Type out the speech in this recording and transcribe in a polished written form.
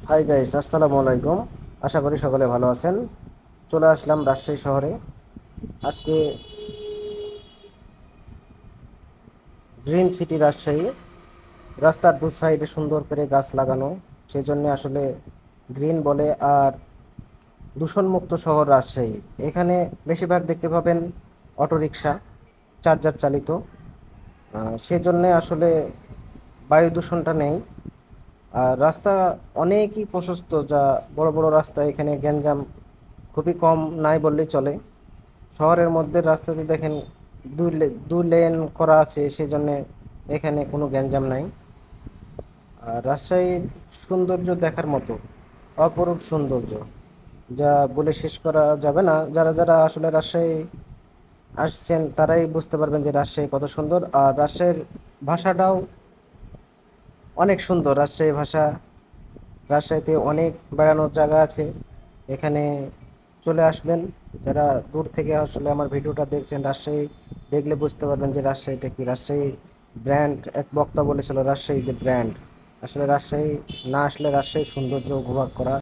Hi guys, আসসালামু আলাইকুম। আশা করি সকলে ভালো আছেন। চলে আসলাম রাজশাহী শহরে। আজকে গ্রিন সিটি রাজশাহী। রাস্তার দু সাইডে সুন্দর করে গাছ লাগানো, সেই জন্য আসলে গ্রিন বলে। আর দূষণমুক্ত শহর রাজশাহী। এখানে বেশিরভাগ দেখতে পাবেন অটোরিকশা, চার্জার চালিত। সেজন্যে আসলে বায়ু দূষণটা নেই। আর রাস্তা অনেকই প্রশস্ত, যা বড় বড় রাস্তা, এখানে গ্যাঞ্জাম খুবই কম, নাই বললেই চলে। শহরের মধ্যে রাস্তাতে দেখেন দুই লেন করা আছে, সেজন্য এখানে কোনো গ্যাঞ্জাম নাই। আর রাজশাহীর সৌন্দর্য দেখার মতো, অপরূপ সৌন্দর্য, যা বলে শেষ করা যাবে না। যারা যারা আসলে রাজশাহী আসছেন তারাই বুঝতে পারবেন যে রাজশাহী কত সুন্দর। আর রাজশাহীর ভাষাটাও অনেক সুন্দর। রাজশাহী ভাষা, রাজশাহীতে অনেক বেড়ানোর জায়গা আছে। এখানে চলে আসবেন। যারা দূর থেকে আসলে আমার ভিডিওটা দেখছেন, রাজশাহী দেখলে বুঝতে পারবেন যে রাজশাহীটা কি। রাজশাহী ব্র্যান্ড, এক বক্তা বলেছিল রাজশাহী যে ব্র্যান্ড। আসলে রাজশাহী না আসলে রাজশাহীর সৌন্দর্য উপভোগ করা